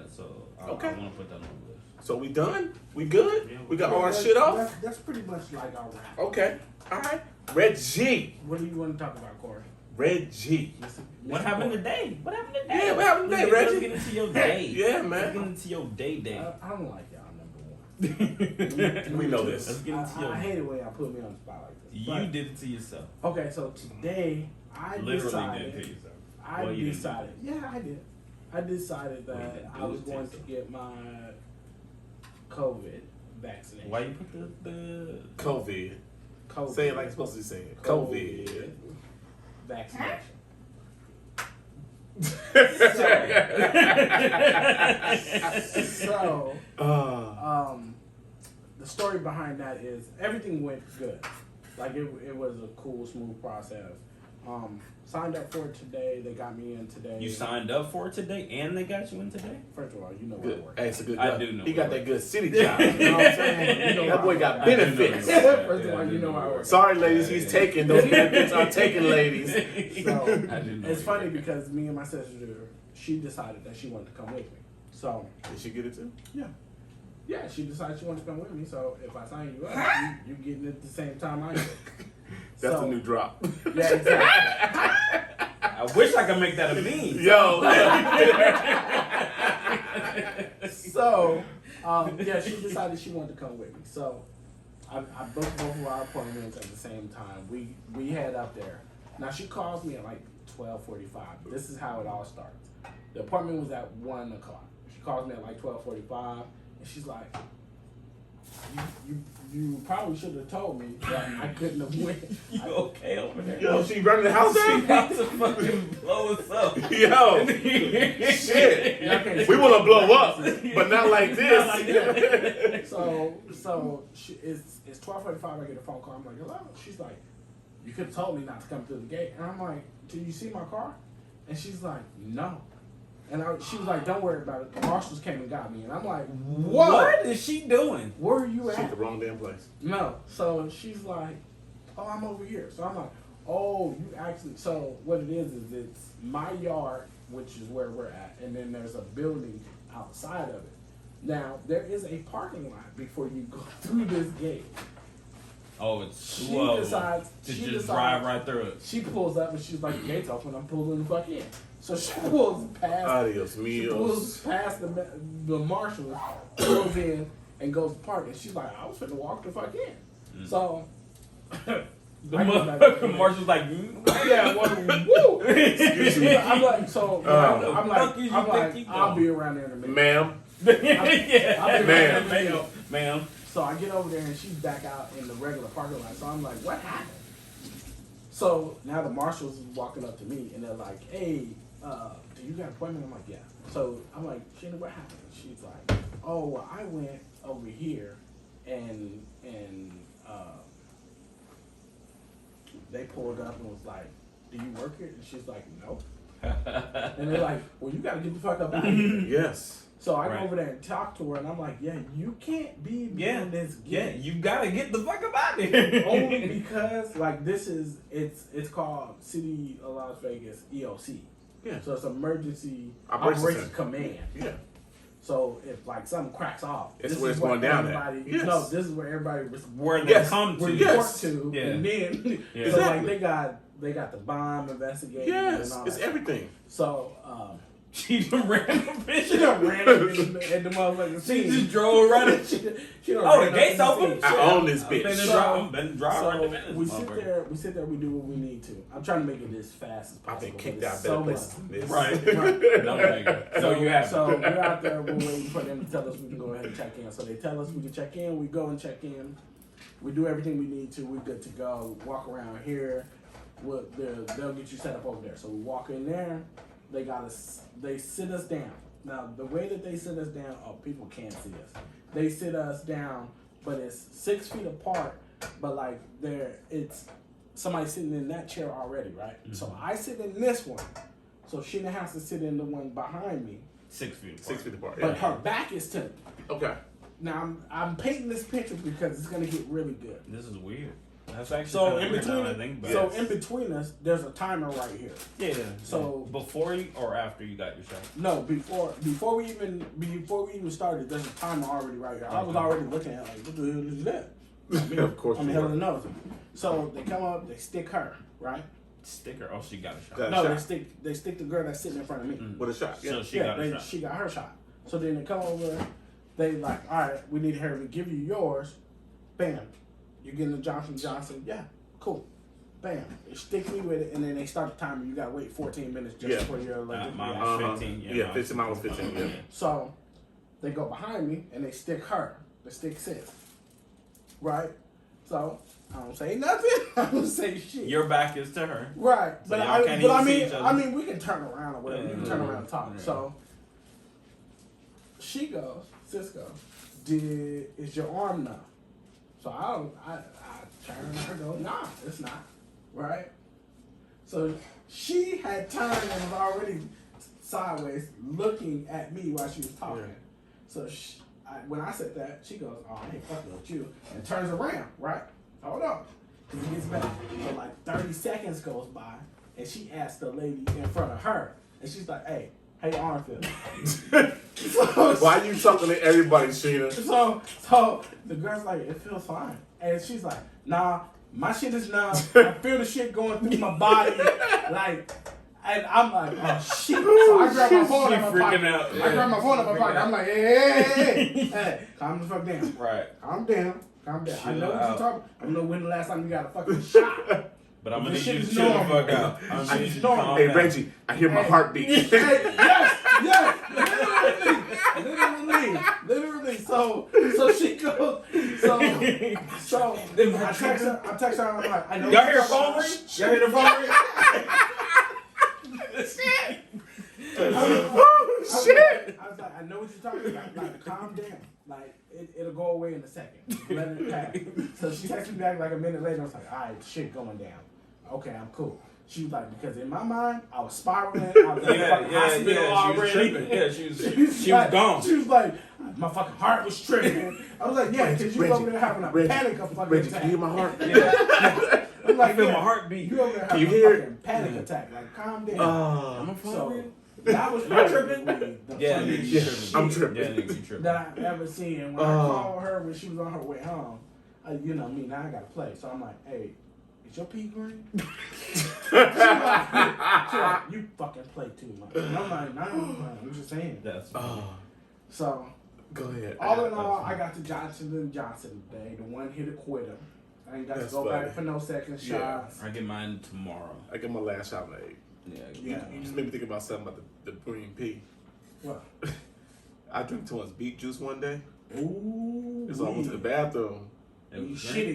so I Okay. want to put that on the list. So we done? We good? Yeah, We got all our shit off? That's pretty much like our wrap. Okay. All right. Reggie. What do you want to talk about, Corey? Reggie. What happened today? What happened today? Yeah, what happened today, Let's Reggie? get into your day. Yeah, man. Let's get into your day. I don't like y'all, number one. We know this. Let's get into your I hate it when y'all put me on the spot like this. You But- did it to yourself. Okay, so today I Literally decided. did it to yourself. I Well, you didn't decided. Yeah, I did. I decided Well, you that didn't I do was it to going to yourself. get my COVID vaccination. Why you put the COVID. COVID. Say it like it's supposed to be said. COVID. Vaccination. So, the story behind that is everything went good. Like it was a cool, smooth process. Signed up for it today. They got me in today. You signed up for it today, and they got you in today. First of all, you know where I Good. work. Hey, it's a good I job. do know He got where that good city job. You know what I'm saying? You know That boy got I do know benefits. where you work. First of all, you know where I work. Sorry, ladies, he's taking. Those benefits are taken, ladies. So I do know it's where funny you work. because me and my sister, she decided that she wanted to come with me. So Did she get it too? yeah, she decided she wanted to come with me. So if I sign you up, you getting it at the same time I do. That's So- a new drop. Yeah, exactly. I wish I could make that a meme. Yo. So yeah, she decided she wanted to come with me. So I booked both of our appointments at the same time. We head up there. Now she calls me at like 12:45. This is how it all starts. The appointment was at 1 o'clock. She calls me at like 12:45, and she's like, "You probably should have told me that I couldn't have went." You okay over there? Yo, she running the house She down? about to fucking blow us up. Yo. Shit. We want to blow up, but not like this. So it's 12:45. I get a phone call. I'm like, "Hello." She's like, "You could have told me not to come through the gate." And I'm like, "Did you see my car?" And she's like, "No." And she was like, "Don't worry about it. The marshals came and got me." And I'm like, What is she doing? "Where are you She's at?" the wrong damn place. No. So she's like, "Oh, I'm over here." So I'm like, "Oh, you actually." So what it is it's my yard, which is where we're at, and then there's a building outside of it. Now there is a parking lot before you go through this gate. Oh, it's She two of them decides to she just decides- drive right through it. She pulls up and she's like, "The gate's open. I'm pulling the fuck in." So she pulls past. Adios, She pulls míos. past the marshal, pulls in, and goes to park. And she's like, "I was finna walk the fuck in." So The I go back motherfucking to marshal's like, yeah, woo. Excuse me. I'm like, so I'm fuck is you like, think you I'll going? be around there in a minute. Ma'am. yeah, I'll be Man. around there in a minute. ma'am. So I get over there and she's back out in the regular parking lot. So I'm like, what happened? So now the marshals is walking up to me and they're like, "Hey, do you got an appointment?" I'm like, "Yeah." So I'm like, "Shannon, what happened?" She's like, "Oh, well, I went over here and they pulled up and was like, 'Do you work here?' And she's like, 'No.' And they're like, 'Well, you got to get the fuck up out of here.' Yes. So I Right. go over there and talk to her, and I'm like, "Yeah, you can't be Yeah, doing this. yeah, gig." you gotta get the fuck up out of here. Only because like this is it's called City of Las Vegas EOC. Yeah. So it's Emergency Operations Operations Center. Command. Yeah. So if like something cracks off, It's this where is it's going down at. everybody, Yes. No, this is where everybody Where they Yes. come to. report Yes. to, Yeah. and then Yeah. so like Exactly. they got the bomb investigating. Yes. and all It's that. everything. So She done ran the bitch. she done ran in the motherfucking She scene. just drove right at she, she done Oh, ran the up gate's in open? scene. I own this I've been bitch. to So- drive, been driving right So the minute. we sit there, we do what we need to. I'm trying to make it as fast as I've possible. been kicked but out it's better so places than this. Right. Right. No, nigga. So you have So we're out there, we're waiting for them to tell us we can go ahead and check in. So they tell us we can check in, we go and check in. We do everything we need to, we're good to go. Walk around here, they'll get you set up over there. So we walk in there, they sit us down. Now the way that they sit us down, people can't see us. They sit us down, but it's 6 feet apart, but like it's somebody sitting in that chair already, right? Mm-hmm. So I sit in this one. So Sheena has to sit in the one behind me. 6 feet. 6 feet apart. But Yeah. her back is to me. Okay. Now I'm painting this picture because it's gonna get really good. This is weird. That's actually So kinda in weird now between, that I think about so it. in between us, there's a timer right here. Yeah. So before you or after you got your shot? No, before we even started, there's a timer already right here. I was Okay. already looking at like, what the hell is that? Of course I'm you hell were. of the nose. So they come up, they stick her, right? Sticker. Oh, she got a shot. Got a No, shot. they stick the girl that's sitting in front of me. With a shot. Yeah. So she got a they, shot. she got her shot. So then they come over, they like, all right, we need her to give you yours. Bam, you're getting the Johnson Johnson. Yeah, cool. Bam, they stick me with it, and then they start the timer. You gotta wait 14 minutes just for your electric mine reaction. was 15. Yeah, 15. Mine was 15. Yeah. So they go behind me and they stick her. They stick sis. Right? So I don't say nothing. I don't say shit. Your back is to her. Right. So But y'all can't even see each other. I mean we can turn around or whatever. We can Yeah. turn around and talk. Yeah. So she goes, sis goes, is your arm numb? So I turn and her go, nah, it's not. Right? So she had turned and was already sideways looking at me while she was talking. Yeah. So when I said that, she goes, oh, I ain't fucking with you. And turns around, right? Hold on. Because he gets back. So like 30 seconds goes by, and she asks the lady in front of her. And she's like, hey, how your arm feel? Why you talking to everybody, Sheena? So the girl's like, it feels fine. And she's like, nah, my shit is numb. I feel the shit going through my body. Like, and I'm like, oh shit. So I grab my phone She out my freaking pocket. out. I grab my phone out my pocket. I'm like, hey, calm the fuck down. Right. Calm down. Calm down. I know what Chill you're talking. I don't know when the last time you got a fucking shot. But I'm gonna This need you shit to is chill the normal. fuck out. I'm gonna need you to normal. calm Hey, down. Reggie, I hear my heartbeat. Hey, yes, literally. So she goes. So I text her. I'm like, I know. Y'all hear a phone ring? Y'all hear the phone ring? Shit! I was like, I know what you're talking about. Like, calm down. Like, it'll go away in a second. Let it pass. So she texted me back like a minute later. I was like, all right, shit going down. Okay, I'm cool. She was like, because in my mind, I was spiraling. I was in the fucking hospital already. She was gone. She was like, my fucking heart was tripping. I was like, yeah, because you Reggie, over there having a Reggie, panic of fucking Reggie, attack. can you hear my heart? I'm like, I feel yeah, my heartbeat. You over there Can having you hear a it? fucking panic attack. Like, calm down. Oh. So that was probably the Yeah, funniest nigga, Yeah, you shit I'm tripping. tripping. Yeah, nigga, you tripping. that I've ever seen. And when I called her when she was on her way home, you know me, now I gotta play. So I'm like, hey, is your pee green? She's like, you fucking play too much. And I'm like, nah, I'm just saying. That's Oh. So Go ahead. all in all, I got the Johnson & Johnson today. The one hit a quitter. I ain't got That's to go funny. back for no second Yeah. shots. I get mine tomorrow. I get my last shot made. Yeah. You just made me think about something about the green pea. What? I drank too much beet juice one day. Ooh. So I went to the bathroom. It was You great. shitty.